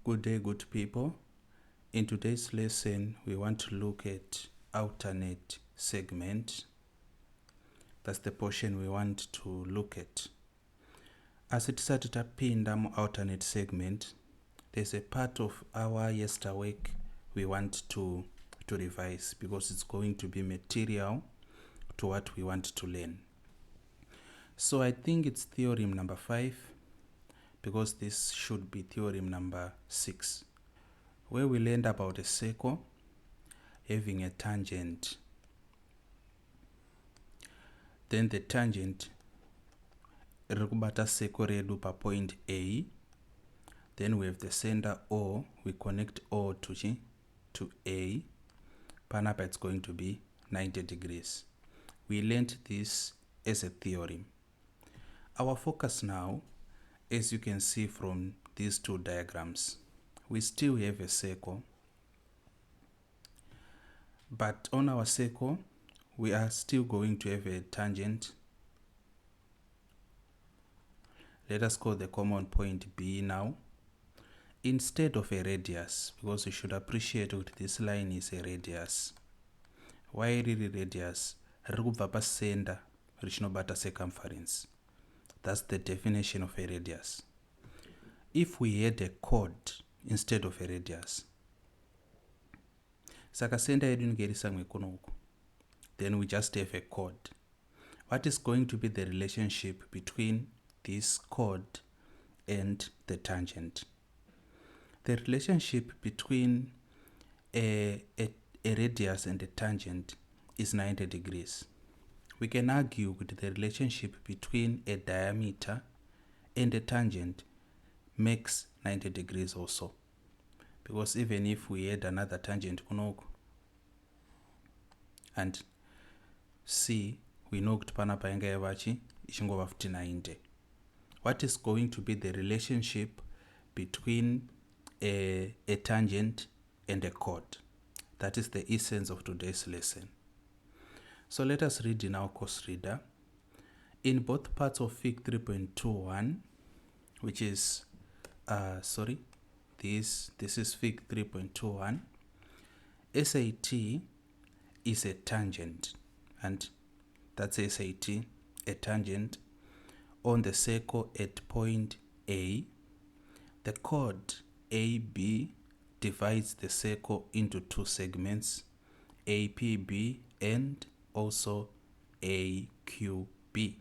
Good day, good people. In today's lesson, we want to look at alternate segment. That's the portion we want to look at. As it started to pin down alternate segment, there's a part of our yesterday work we want to revise because it's going to be material to what we want to learn. So I think it's theorem number 5 because this should be theorem number 6, where we learned about a circle having a tangent. Then the tangent rekubata circle redu pa point A. Then we have the center O. We connect O to A. Panapa it's going to be 90 degrees. We learned this as a theorem. Our focus now, as you can see from these two diagrams, we still have a circle, but on our circle we are still going to have a tangent. Let us call the common point B now, instead of a radius, because you should appreciate that this line is a radius. Why really radius? Rikubva pa center richinobata circumference. That's the definition of a radius. If we had a chord instead of a radius, saka center yedu ingerisa kunoku, then we just have a chord. What is going to be the relationship between this chord and the tangent? The relationship between a radius and a tangent is 90 degrees. We can argue that the relationship between a diameter and a tangent makes 90 degrees also, because even if we had another tangent kunoku and C, we know kuti panapa yanga yavachi ichingova 90. What is going to be the relationship between a tangent and a chord? That is the essence of today's lesson. So let us read in our course reader. In both parts of Fig 3.21, which is this is Fig 3.21, SAT is a tangent, and that's SAT, a tangent on the circle at point A. The chord AB divides the circle into two segments, APB and also AQB.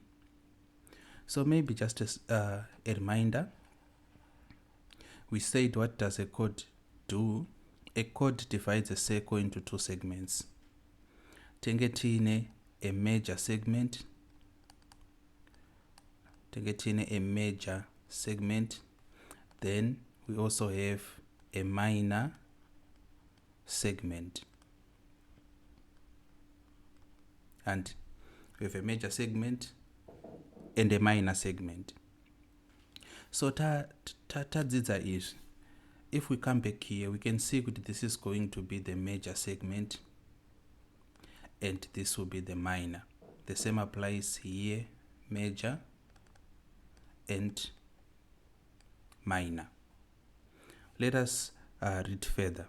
So maybe just as a reminder, we said, what does a chord do? A chord divides a circle into two segments. Tengetine a major segment. Then we also have a minor segment. And we have a major segment and a minor segment. So Dzidzo is, if we come back here, we can see that this is going to be the major segment and this will be the minor. The same applies here, major and minor. Let us read further.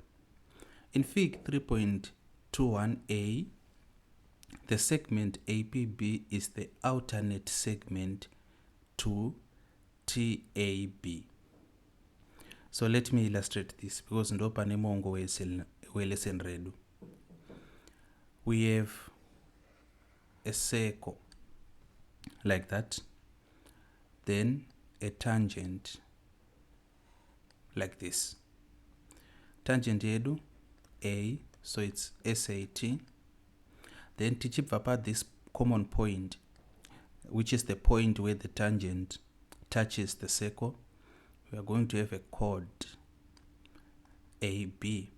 In Fig 3.21a, the segment APB is the alternate segment to TAB. So let me illustrate this because ndo pane mongo we lesson redu. We have a circle like that, then a tangent like this. Tangent yedu A, so it's SAT. Then tichibva pa this common point, which is the point where the tangent touches the circle, we are going to have a chord AB.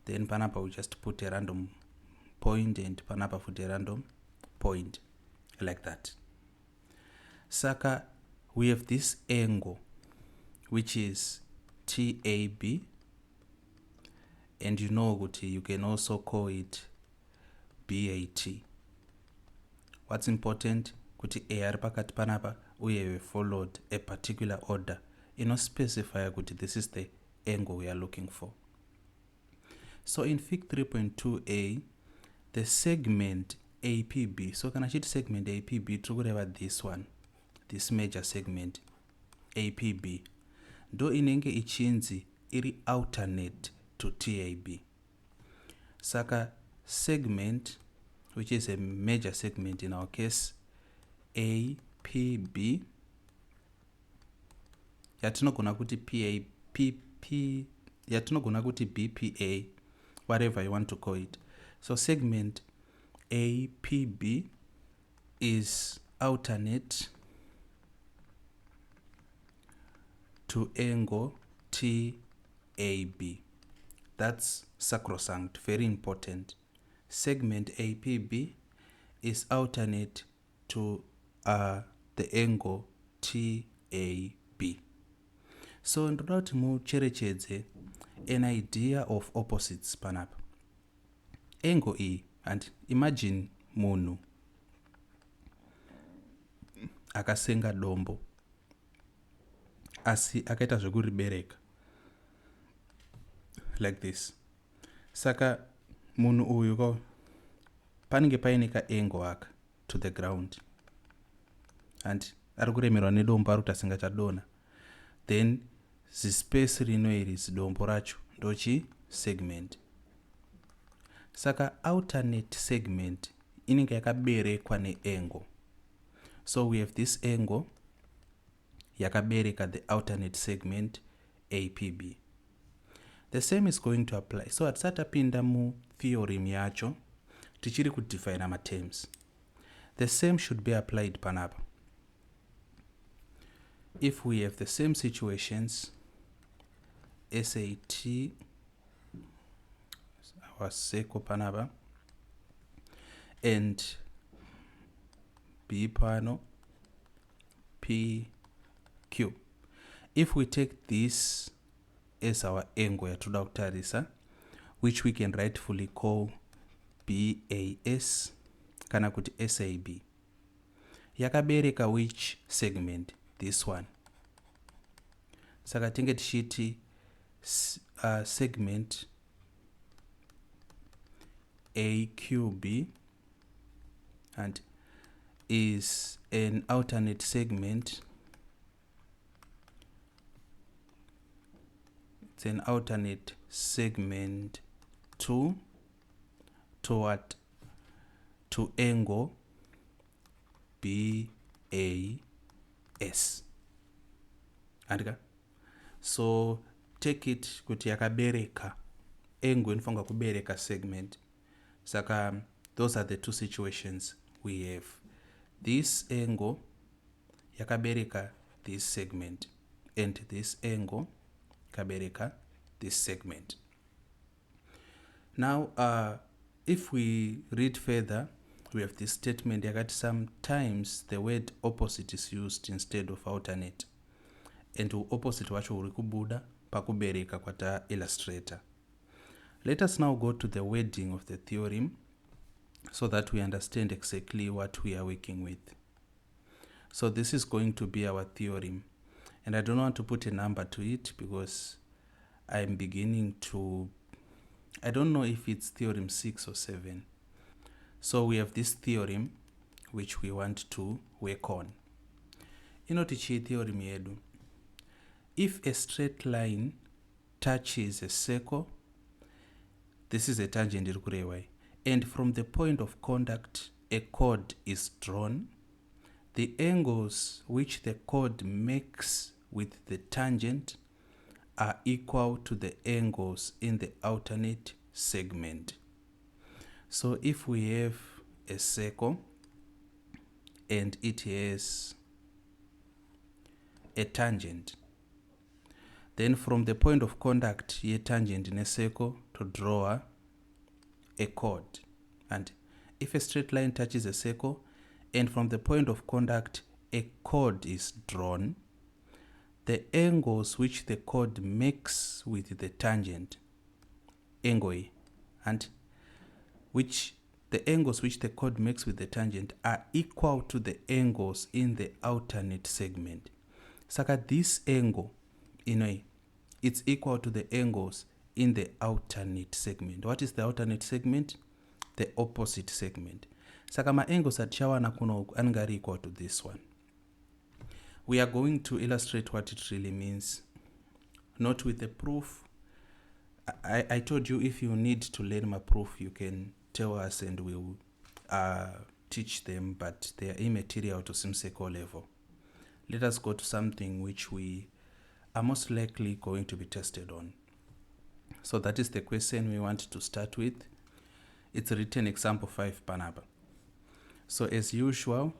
Then panapa we just put a random point and panapa put a random point like that. Saka, we have this angle which is TAB, and you know that you can also call it BAT. What's important kuti A ari pakati panapa uye we followed a particular order specify that this is the angle we are looking for. So in fig 3.2a, the segment APB, so can I cheat segment APB to whatever this one, this major segment APB, do inenge ichinzi iri alternate to TAB. Saka segment, which is a major segment in our case, APB, yatinogona kuti yatinogona kuti BPA, whatever you want to call it. So segment APB is alternate to angle TAB. That's sacrosanct, very important. Segment APB is alternate to the angle TAB. So ndoda kuti mucherechedze an idea of opposites panapa. Angle E, and imagine munhu akasenga dombo asi akaita zvekuribereka like this. Saka munhu uyu panenge paine ka angle aka to the ground and ari kuremerwa nedombo ari kuti asingachadona, then zispace rino iri zidombo racho ndochi segment. Saka alternate segment inenge yakaberekwa neangle. So we have this angle yakabereka the alternate segment APB. The same is going to apply. So atisatapinda mu theorem yacho tichiri kudefine ma terms. The same should be applied panapa. If we have the same situations, SAT, our seco panapa, and B pano, PQ. If we take this as our angle yatoda kutarisa, which we can rightfully call BAS kana kuti SAB, yakabereka which segment? This one. Saka tinge tichiti segment AQB and is an alternate segment. It's an alternate segment to what? To angle BAS. Andika? So take it kuti yakabereka angle inofanga kubereka segment. Saka those are the two situations we have. This angle yakabereka this segment and this angle yakabereka this segment. Now if we read further, we have this statement yakati sometimes the word opposite is used instead of alternate, and opposite wacho uri kubuda pakubereka kwata illustrator. Let us now go to the wording of the theorem so that we understand exactly what we are working with. So this is going to be our theorem, and I don't want to put a number to it because I'm beginning to, I don't know if it's theorem 6 or 7. So we have this theorem which we want to work on. Inotichi theorem yedu. If a straight line touches a circle, this is a tangent irikurewa, and from the point of contact a chord is drawn, the angles which the chord makes with the tangent are equal to the angles in the alternate segment. So if we have a circle and it has a tangent, then from the point of contact ye tangent in a circle to draw a chord. And if a straight line touches a circle and from the point of contact a chord is drawn, the angles which the chord makes with the tangent, angle E, and which the angles which the chord makes with the tangent are equal to the angles in the alternate segment. Saka this angle it's equal to the angles in the alternate segment. What is the alternate segment? The opposite segment. Saka ma-angles atichawana kuno anenge ari equal to this one. We are going to illustrate what it really means, not with a proof. I told you if you need to learn my proof, you can tell us and we'll teach them, but they are immaterial to ZIMSEC level. Let us go to something which we are most likely going to be tested on. So that is the question we want to start with. It's written example 5 panapa. So as usual,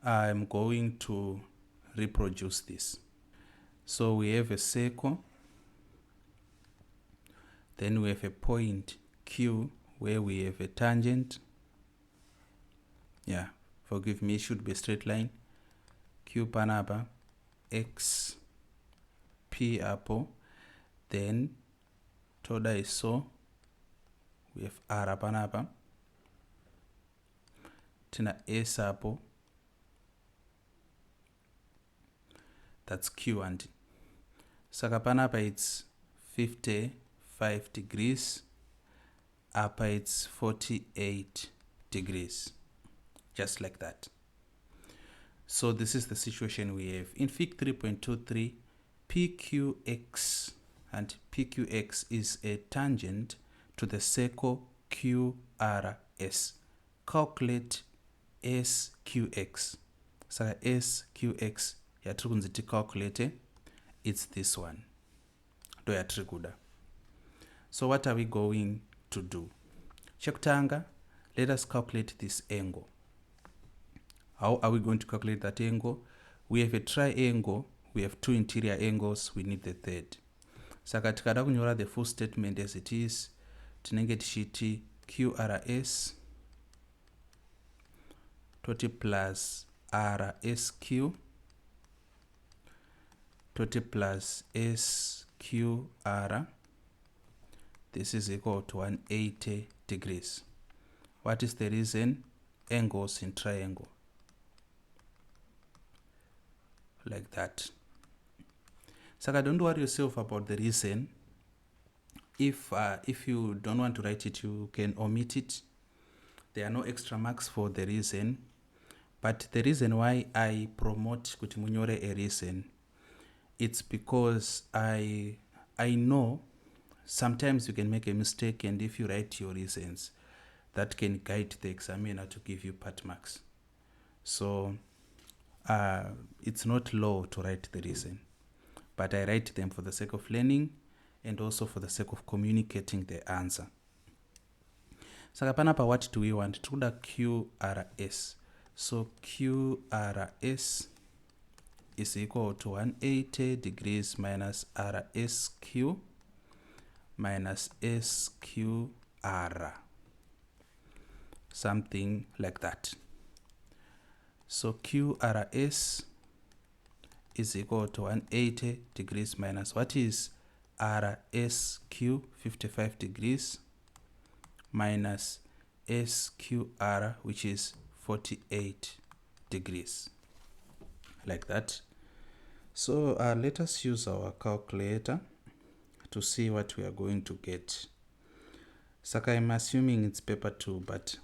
I'm going to reproduce this. So we have a circle, then we have a point Q where we have a tangent. Yeah, forgive me, it should be a straight line. Q panapa, X, P apple, then toda is so. We have R panapa, tina S apple, that's Q and saka panapa it's 55 degrees, upper it's 48 degrees, just like that. So this is the situation we have. In fig 3.23, PQX, and PQX is a tangent to the circle QRS. Calculate SQX. So SQX yatiri kunzi calculate, it's this one. Do yatiri kuda. So what are we going to do? Chekutanga, let us calculate this angle. How are we going to calculate that angle? We have a triangle, we have two interior angles, we need the third. Saka tikada kunyora the full statement as it is, tinenge tichiti QRS toti plus RSQ toti plus SQR. This is equal to 180 degrees. What is the reason? Angles in triangle. Like that. Saka, don't worry yourself about the reason. If you don't want to write it, you can omit it. There are no extra marks for the reason. But the reason why I promote kuti munyore a reason, it's because I know sometimes you can make a mistake, and if you write your reasons, that can guide the examiner to give you part marks. So it's not law to write the reason, but I write them for the sake of learning and also for the sake of communicating the answer. Saka panapa, what do we want? To the QRS. So QRS is equal to 180 degrees minus RSQ minus SQR. Something like that. So QRS is equal to 180 degrees minus what is RSQ, 55 degrees, minus SQR, which is 48 degrees. Like that. So let us use our calculator to see what we are going to get. Saka, I'm assuming it's paper 2, but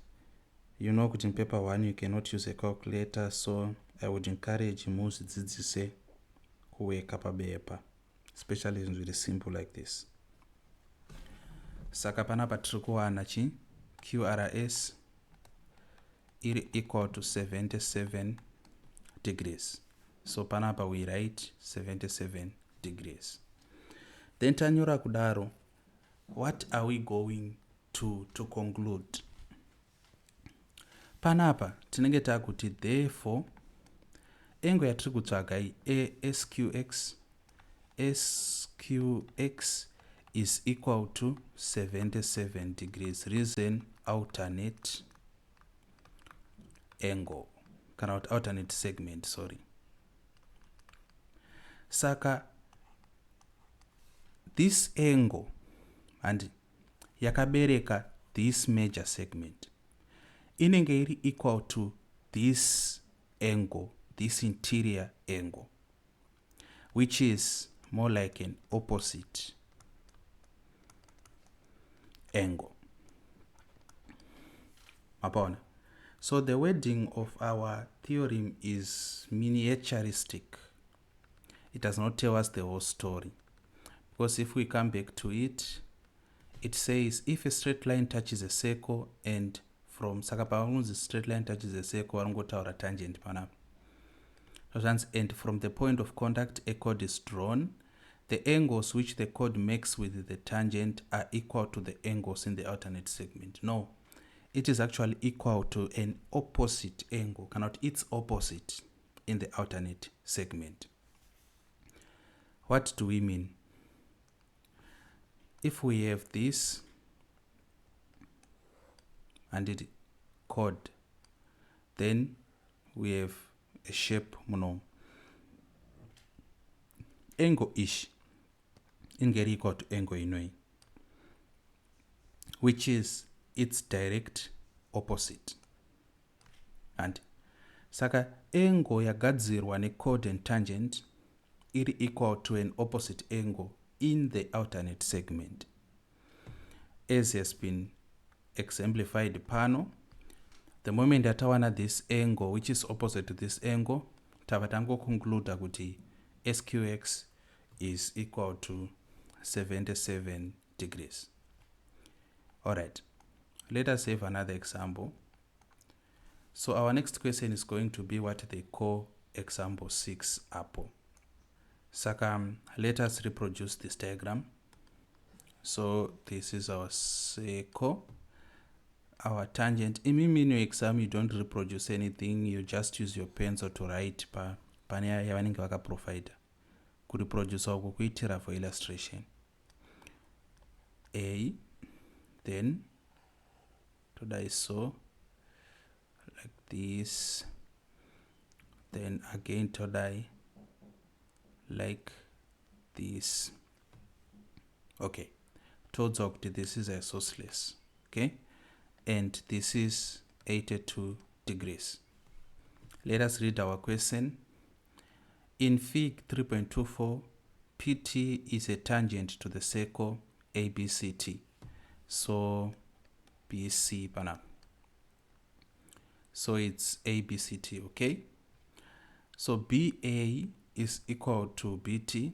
you know in paper 1 you cannot use a calculator, so I would encourage most Dzidzo kuweka pabepa, especially in really simple like this. Saka panapa tiri kuwana chi QRS iri equal to 77 degrees. So panapa we write 77 degrees. Then tanyora kudaro, what are we going to conclude? Panapa tinenge takuti therefore angle yatiri kutsvaga SQX is equal to 77 degrees. Reason alternate angle, kana alternate segment, sorry. Saka this angle and yakabereka this major segment inenge iri equal to this angle, this interior angle, which is more like an opposite angle. Upon. So the wording of our theorem is miniaturistic. It does not tell us the whole story. Because if we come back to it, it says if a straight line touches a circle and from the straight line touches a circle, a tangent. And from the point of contact, a chord is drawn. The angles which the chord makes with the tangent are equal to the angles in the alternate segment. No, it is actually equal to an opposite angle, cannot its opposite in the alternate segment. What do we mean? If we have this and it chord, then we have a shape mono angle ish in get equal to angle inoi, which is its direct opposite. And saka angle yagadzirwa ne chord and tangent iri equal to an opposite angle in the alternate segment, as has been exemplified pano. The moment that I want this angle which is opposite to this angle, tavatango conclude kuti SQX is equal to 77 degrees. Alright, let us have another example. So our next question is going to be what they call example 6 apple. Saka, let us reproduce this diagram. So this is our circle, our tangent. In your exam, you don't reproduce anything, you just use your pencil to write panya yavanenge vakaprovide kureproduce uko kuitira for illustration. A, then todai so like this, then again todai like this. Okay, towards this is isosceles, okay, and this is 82 degrees. Let us read our question. In Fig 3.24, PT is a tangent to the circle ABCT. So BC pana. So it's ABCT, okay? So BA is equal to BT,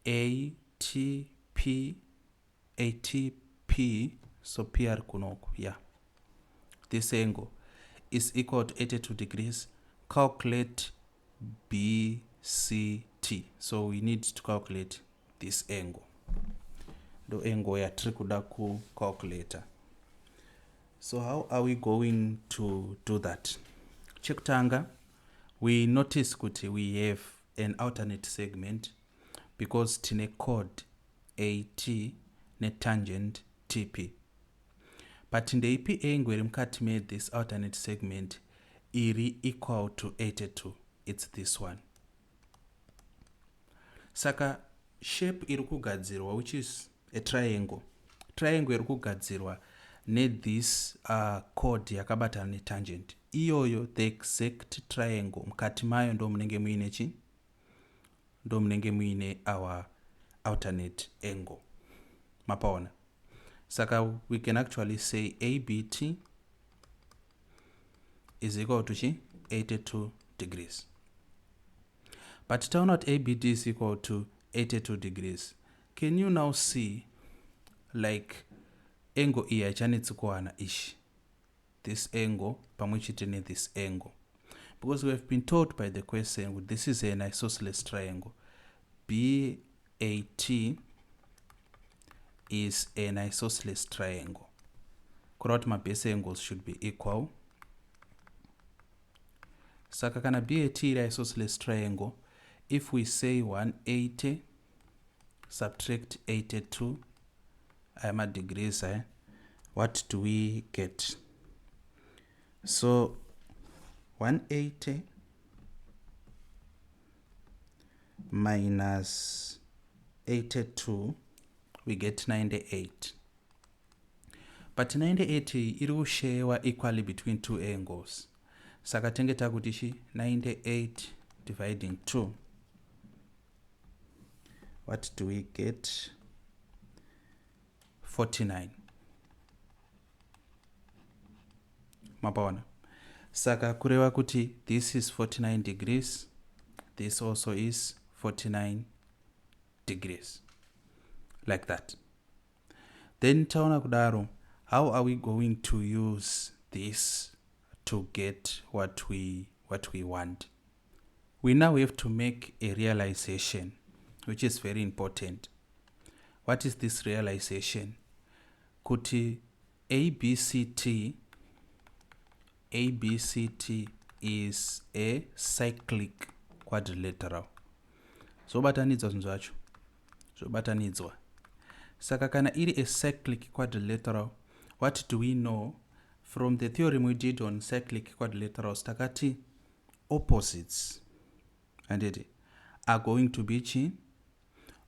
ATP, so PR kunoko, yeah. This angle is equal to 82 degrees. Calculate BCT. So we need to calculate this angle. The angle ya trikuda ku calculator. So how are we going to do that? Check tanga. We notice kuti we have an alternate segment because tine chord AT ne tangent TP. But in the EP angle mkati made this alternate segment iri equal to 82. It's this one. Saka shape iri kugadzirwa, which is a triangle. Triangle iri kugadzirwa need this chord yakabata ne tangent. Iyoyo the exact triangle mkati mayo ndo mnenge muine chi? Ndo mnenge muine our alternate angle. Mapaona. Saka we can actually say ABT is equal to 82 degrees. But turn out ABT is equal to 82 degrees. Can you now see like angle here chanetsukoana ish? This angle pamuchitene this angle. Because we have been taught by the question this is an isosceles triangle. BAT is an isosceles triangle. Correct, my base angles should be equal. Saka kana BAT is isosceles triangle. If we say 180 subtract 82, I'm at degrees, what do we get? So 180 minus 82, we get 98. But 98 it will share equally between two angles. Saka tenge takutishi 98 dividing 2. what do we get? 49. Mapaona. Saka kureva kuti this is 49 degrees, this also is 49 degrees, like that. Then taona kudaro, how are we going to use this to get what we want? We now have to make a realization, which is very important. What is this realization? Kuti ABCT is a cyclic quadrilateral. Zobatanidzwa zvinhu zvacho. Zobatanidzwa. Saka kana iri a cyclic quadrilateral, what do we know from the theorem we did on cyclic quadrilaterals? Takati opposites and are going to be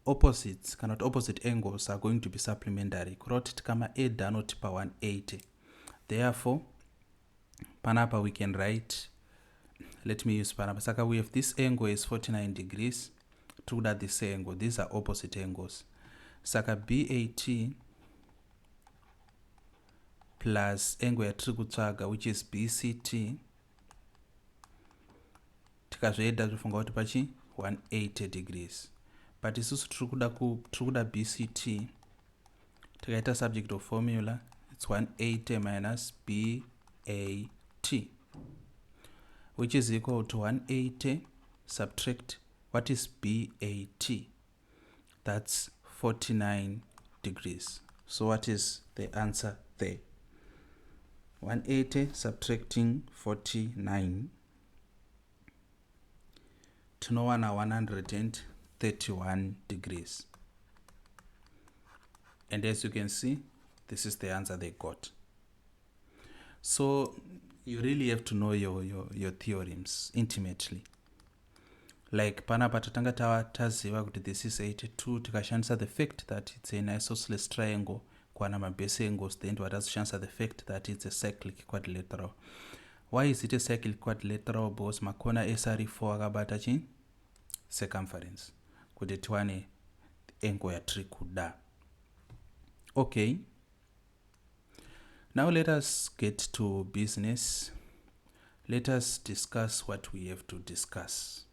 opposites, cannot opposite angles are going to be supplementary. Kuroti tikama a danoti pa 180. Therefore, panapa we can write, let me use panapa. Saka we have this angle is 49 degrees. To that this angle, these are opposite angles. Saka BAT plus angle ya tiri kutsvaga, which is BCT, tikazvoenda zvofunga kuti pachi 180 degrees. But isusu tiri kuda BCT, tikaita subject of formula, it's 180 minus BAT, which is equal to 180 subtract what is BAT. That's 49 degrees. So what is the answer there? 180 subtracting 49. Tinowana 131 degrees. And as you can see, this is the answer they got. So you really have to know your theorems intimately. Like panapa tatanga taziva kuti this is 82, tikashandisa the fact that it's an isosceles triangle kwana mabase angles, then watazoshandisa the fact that it's a cyclic quadrilateral. Why is it a cyclic quadrilateral? Because makona SR4 akabata chi circumference kuti tiwane angle ya 3 kuda. Okay, now let us get to business. Let us discuss what we have to discuss.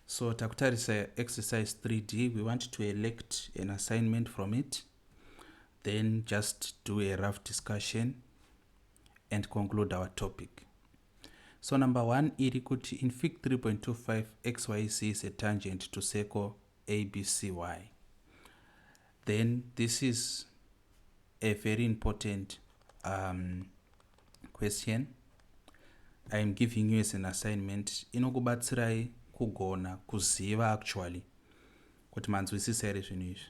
So takutarisa exercise 3D, we want to elect an assignment from it, then just do a rough discussion and conclude our topic. So number 1, iri kuti in fig 3.25 XYZ is a tangent to circle ABCY. Then this is a very important question. I am giving you as an assignment. Inokubatsirai kugona kuziva actually kuti manzwisisa here zvinhu izvi.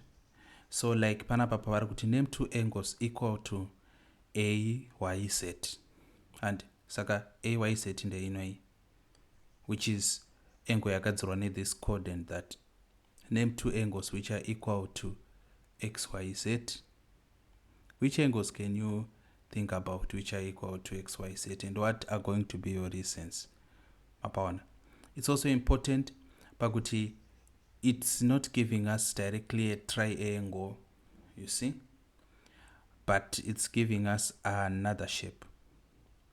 So like panapa pavari kuti name two angles equal to AYZ, and saka AYZ ndeinoyi, which is angle yakadzirwa ne this code, and that name two angles which are equal to XYZ. Which angles can you think about which are equal to XYZ, and what are going to be your reasons? Mapaona. It's also important pakuti it's not giving us directly a triangle, you see, but it's giving us another shape.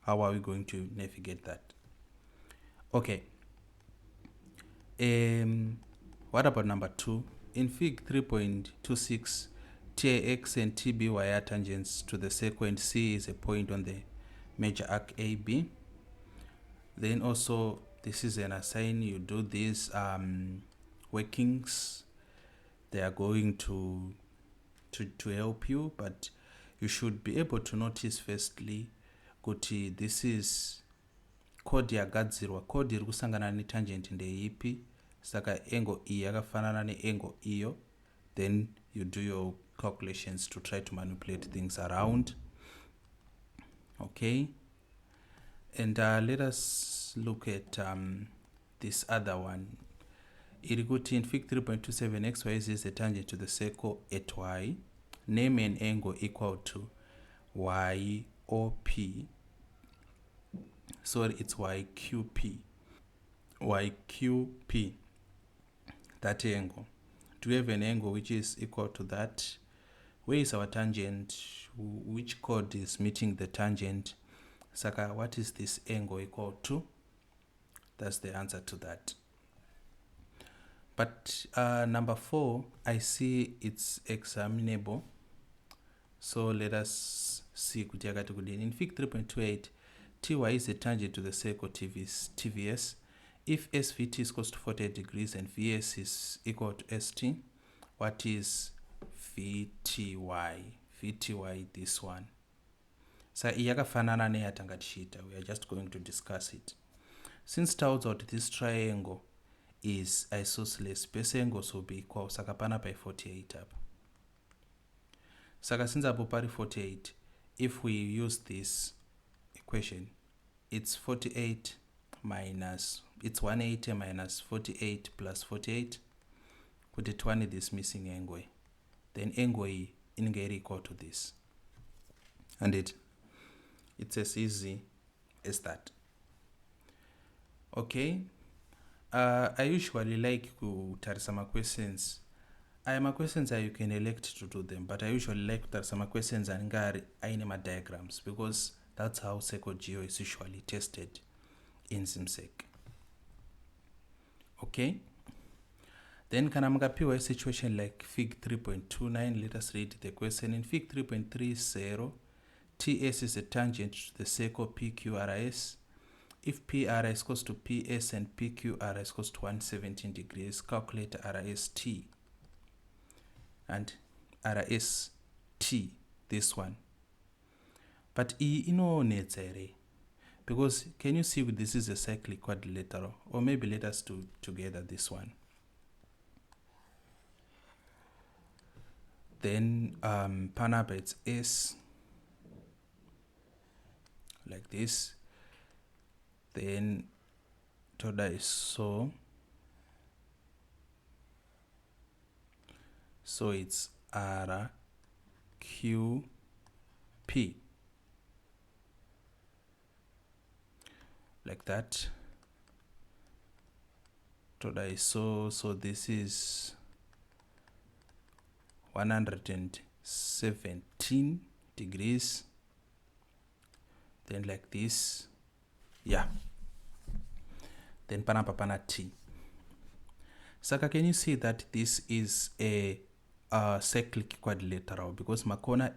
How are we going to navigate that? Okay. What about number 2? In fig 3.26, TX and TBY are tangents to the circle, and C is a point on the major arc AB. Then also, this is an assign. You do these workings. They are going to help you, but you should be able to notice firstly kuti this is code yagadzirwa. Code iri kusangana ne tangent ndeipi, saka angle iyi yakafanana ne angle iyo. Then you do your calculations to try to manipulate things around. Okay, and let us look at this other one. Irikuti in fig 3.27 XYZ is a tangent to the circle at Y. Name an angle equal to YOP. Sorry, it's YQP. YQP. That angle. do we have an angle which is equal to that? Where is our tangent? Which chord is meeting the tangent? Saka, what is this angle equal to? That's the answer to that. But number 4, I see it's examinable. So let us see. In fig 3.28, ty is a tangent to the circle tvs. If svt is equal to 48 degrees and vs is equal to st, what is vty? Vty, this one. So yakafanana neyatanga tichita. We are just going to discuss it. Since tells out this triangle is isosceles, base angles will be equal. Saka pana by 48 up. Saka since apo pari 48, if we use this equation, it's 48 minus, it's 180 minus 48 plus 48. Put it 20 this missing angle. Then angle in equal to this. And it's as easy as that. Okay. I usually like to tell some questions. I am questions that you can elect to do them, but I usually like to tell some questions and my diagrams, because that's how psychogeo is usually tested in ZIMSEC. Okay. Then can I a situation like fig 3.29? Let us read the question. In fig 3.30, TS is a tangent to the circle PQRS. If PR is equals to PS and PQR is equals to 117 degrees, calculate RST. And RST, this one. But because can you see this is a cyclic quadrilateral? Or maybe let us do together this one. Then Panapa it's S, like this. Then Toda is so it's R Q P, like that. Toda is so this is 117 degrees. Then like this. Yeah. Then pana T. Saka, can you see that this is a cyclic quadrilateral, because makona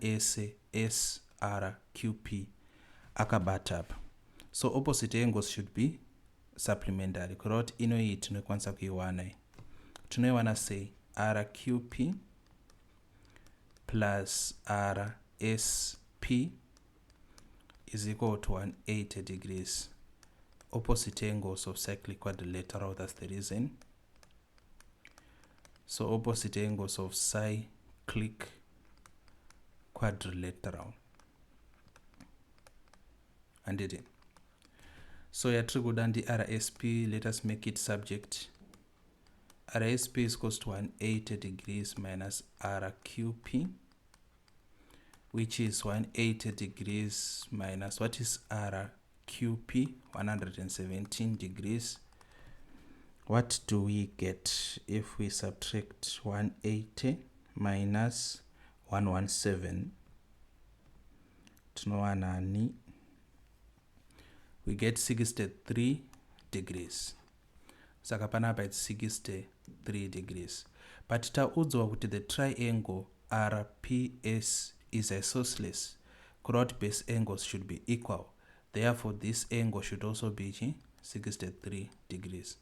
S R Q P akabata up. So opposite angles should be supplementary. Correct? Inoyi tunekwanza kuiwana. Tunayowana say RQP plus RSP is equal to 180 degrees. Opposite angles of cyclic quadrilateral, that's the reason. So opposite angles of cyclic quadrilateral. And it. So yeah, triggered and the RSP, let us make it subject. RSP is equals to 180 degrees minus RQP, which is 180 degrees minus, what is RQP? 117 degrees. What do we get if we subtract 180 minus 117? We get 63 degrees. Sakapanapa it's 63 degrees. But taudzwa kuti the triangle RPS is isosceles. Chord base angles should be equal. Therefore, this angle should also be 63 degrees.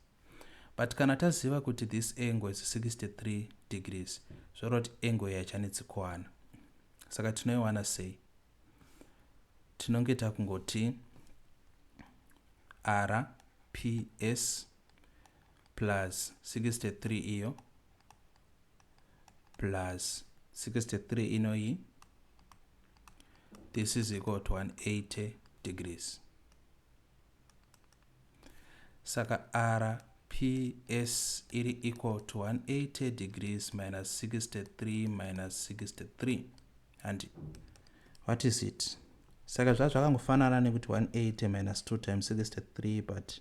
But kana taziva kuti this angle is 63 degrees, so that angle yachanitsikwana. Saka tinoiwana say tinonge takungoti RPS plus 63 iyo plus 63 inoyi, this is equal to 180 degrees. Saka RPS is equal to 180 degrees minus 63 minus 63. And what is it? Saka zvakangofanana nekuti 180 minus 2 times 63, but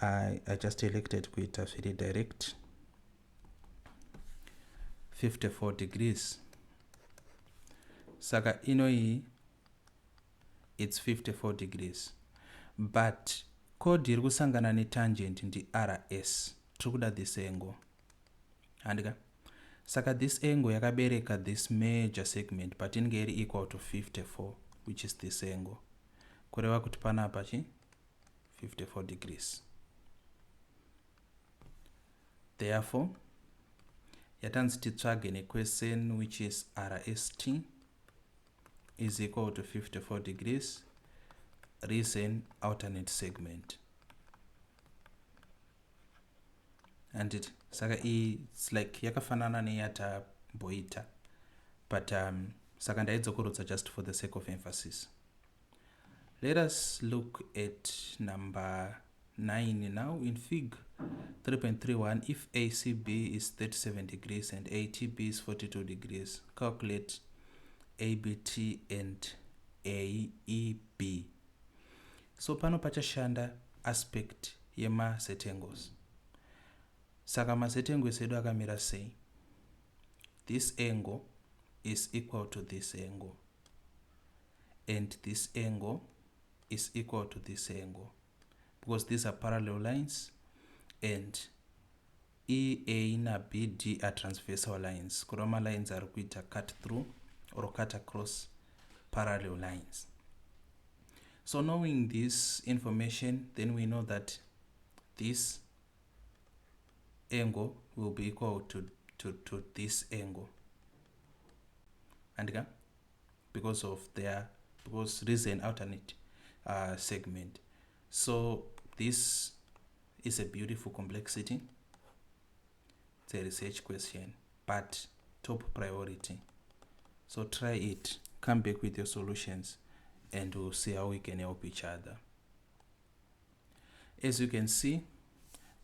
I just elected kuita very direct. 54 degrees. Saka inoi it's 54 degrees. But code iri kusangana netangent ndi RS. Tikuda this angle. Handika. Saka this angle yakabereka this major segment but inge iri equal to 54, which is this angle. Kureva kuti panapa chi 54 degrees. Therefore, yatanzi titsvage nequestion which is RST is equal to 54 degrees. Reason alternate segment. And it saka it's like yakafanana neyata boita, but saka ndaidzokorotsa just for the sake of emphasis. Let us look at number 9 now. In Fig 3.31, if ACB is 37 degrees and ATB is 42 degrees, calculate ABT and AEB. So pano pachashanda aspect yema set angles. Saka ma set angles edu akamira sei. This angle is equal to this angle, and this angle is equal to this angle, because these are parallel lines, and EA na BD are transversal lines. Kuroma lines are kuita cut through or cut across parallel lines. So knowing this information, then we know that this angle will be equal to this angle. And because reason alternate segment. So this is a beautiful complexity. It's a research question, but top priority. So try it, come back with your solutions, and we'll see how we can help each other. As you can see,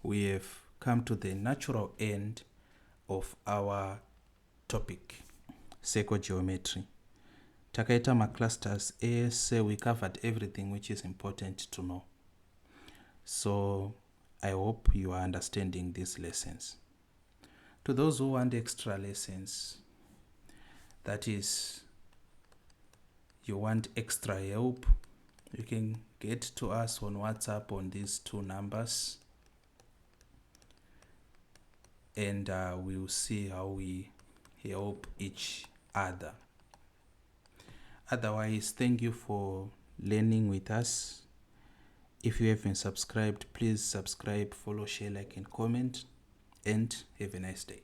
we have come to the natural end of our topic, psychogeometry. Takaita ma clusters, we covered everything which is important to know. So I hope you are understanding these lessons. To those who want extra lessons, that is, you want extra help, you can get to us on WhatsApp on these 2 numbers, and we'll see how we help each other. Otherwise, thank you for learning with us. If you haven't subscribed, please subscribe, follow, share, like, and comment, and have a nice day.